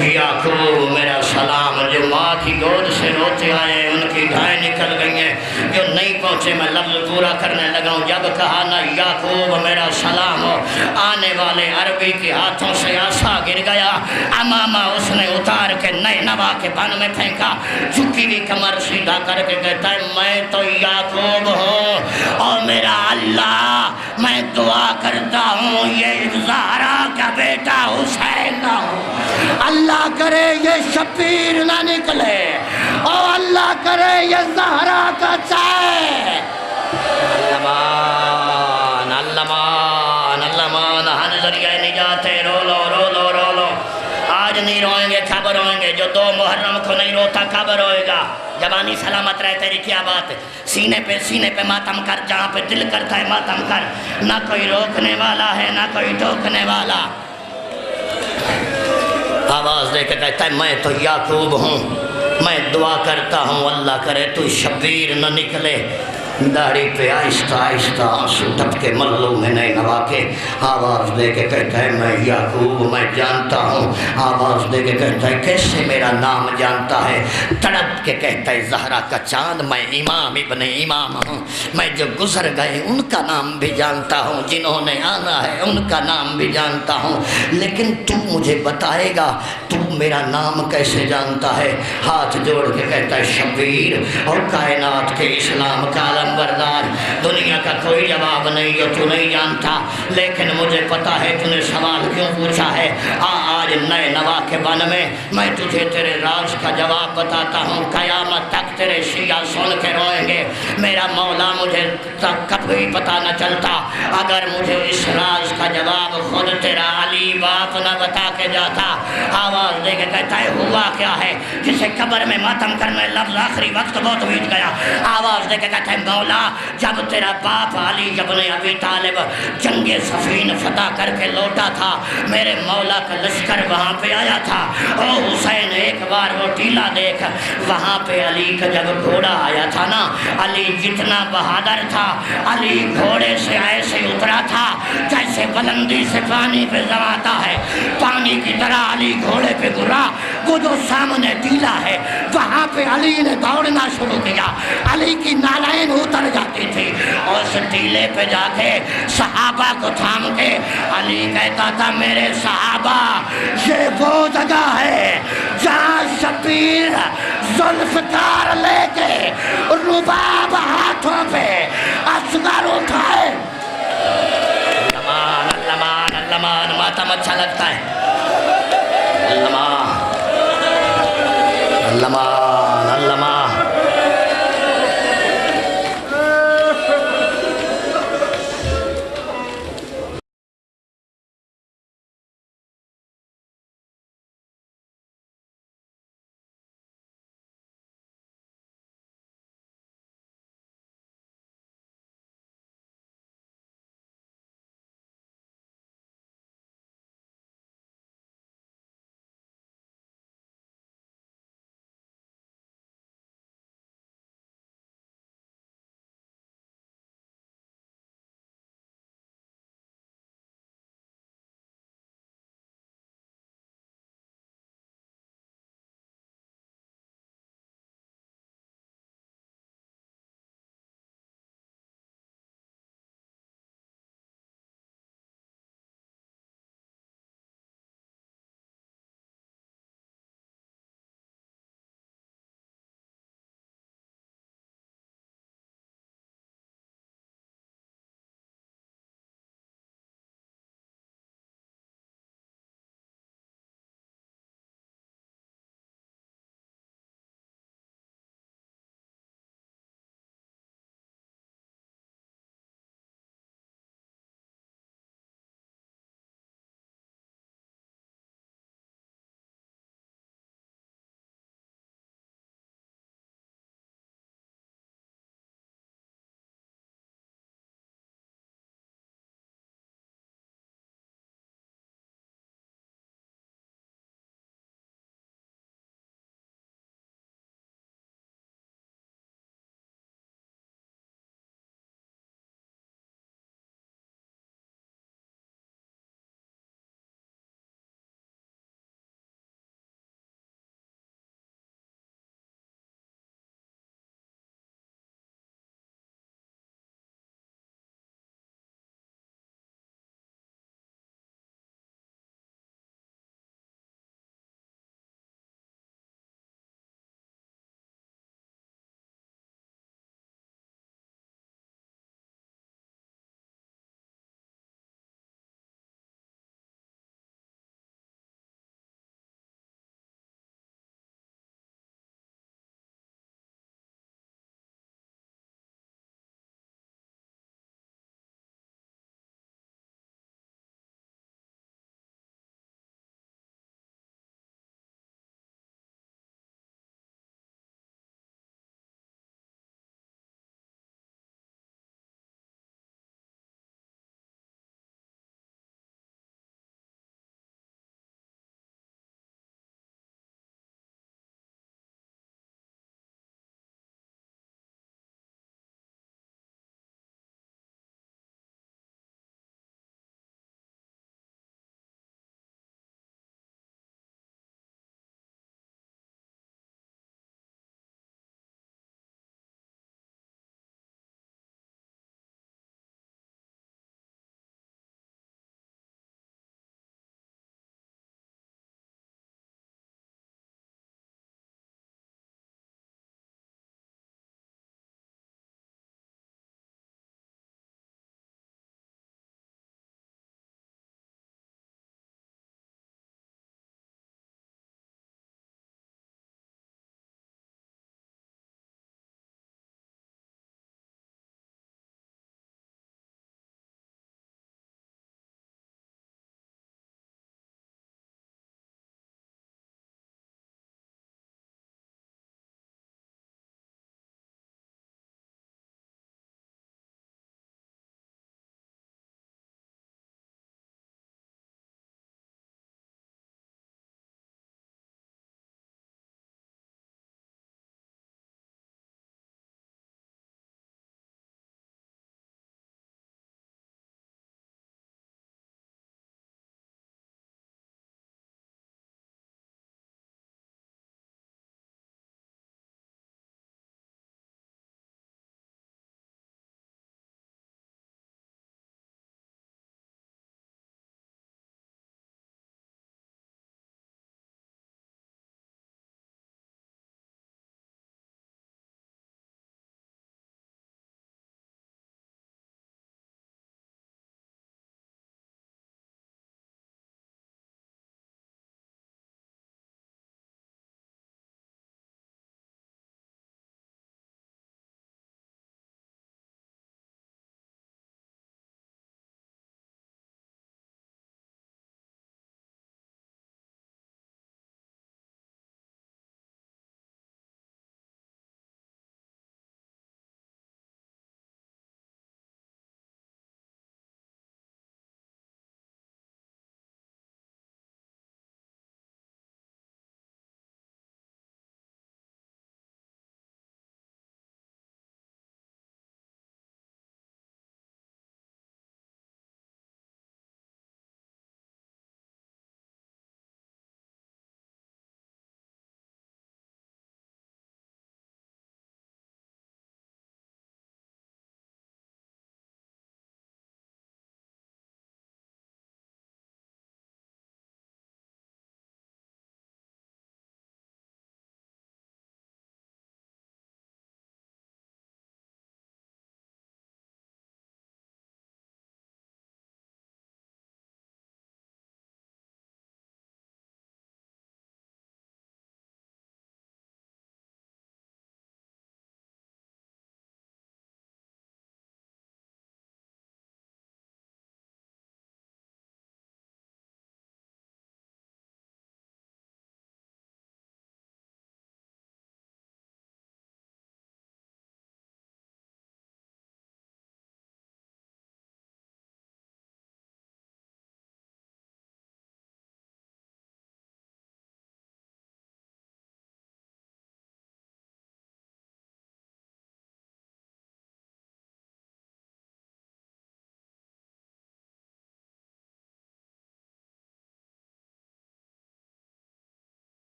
یعقوب میرا سلام۔ جو ماں کی گود سے روتے آئے ان کی دھائیں نکل گئی ہیں، جو نہیں پہنچے میں لفظ پورا کرنے لگا ہوں۔ جب کہا نا یعقوب میرا سلام ہو، آنے والے عربی کے ہاتھوں سے عصا گر گیا، امامہ اس نے اتار کے نئے نوا کے بن میں پھینکا، جھکی ہوئی کمر سیدھا کر کے کہتا ہے میں تو یعقوب ہوں اور میرا اللہ، میں دعا کرتا ہوں یہ زہرا کا بیٹا حسین نہ ہو، اللہ کرے یہ شبیر نہ نکلے، اور اللہ کرے یہ زہرا کا چائے۔ علمان علمان علمان، ہر ذریعہ نجات رو لو رو لو رو لو۔ آج نہیں روئیں گے کب روئیں گے؟ جو 2 محرم کو نہیں روتا کب روئے گا؟ جوانی سلامت رہے تیری کیا بات ہے؟ سینے پہ ماتم کر، جہاں پہ دل کرتا ہے ماتم کر، نہ کوئی روکنے والا ہے نہ کوئی ٹوکنے والا۔ آواز دے کے کہتا ہے میں تو یعقوب ہوں، میں دعا کرتا ہوں اللہ کرے تو شبیر نہ نکلے۔ داڑھی پہ آہستہ آہستہ آنسو ٹپکے، ملو میں نئے نوا کے آواز دے کے کہتا ہے میں یعقوب میں جانتا ہوں. آواز دے کے کہتا ہے کیسے میرا نام جانتا ہے؟ تڑپ کے کہتا ہے زہرا کا چاند میں امام ابن امام ہوں. میں جو گزر گئے ان کا نام بھی جانتا ہوں، جنہوں نے آنا ہے ان کا نام بھی جانتا ہوں، لیکن تو مجھے بتائے گا تو میرا نام کیسے جانتا ہے؟ ہاتھ جوڑ کے کہتا ہے شبیر اور کائنات کے اسلام کا علم بردار، دنیا کا کوئی جواب نہیں ہے تو نہیں جانتا، لیکن مجھے پتا ہے تو نے سوال کیوں پوچھا ہے. آج نئے نوا کے بن میں تجھے تیرے راز کا جواب بتاتا ہوں. قیامت تک تیرے شیعہ سن کے روئیں گے. میرا مولا مجھے تک کبھی پتا نہ چلتا اگر مجھے اس راز کا جواب خود تیرا علی باپ نہ بتا کے جاتا. آواز دے کے کہتا ہے ہوا کیا ہے جسے قبر میں ماتم کرنے لفظ آخری وقت بہت بیت گیا. آواز دے کے کہتا ہے مولا جب تیرا باپ علی ابن ابی طالب جنگ صفین فتح کر کے لوٹا تھا میرے مولا کا لشکر وہاں پہ آیا تھا. او حسین ایک بار وہ ٹیلا دیکھ، وہاں پہ علی کا جب گھوڑا آیا تھا نا، علی جتنا بہادر تھا علی گھوڑے سے ایسے اترا تھا جیسے بلندی سے پانی پہ زماتا ہے، پانی کی طرح علی گھوڑے پہ گرا. وہ جو سامنے ٹیلا ہے وہاں پہ علی نے دوڑنا شروع کیا، علی کی نالائن اتر جاتی تھی اور اس ٹیلے پہ جا کے صحابہ کو تھام کے علی کہتا تھا میرے صحابہ یہ وہ جگہ ہے جہاں شبیر ذوالفقار لے کے رباب ہاتھوں پہ اصغر اٹھائے. اللمان ماتم اچھا لگتا ہے. اللمان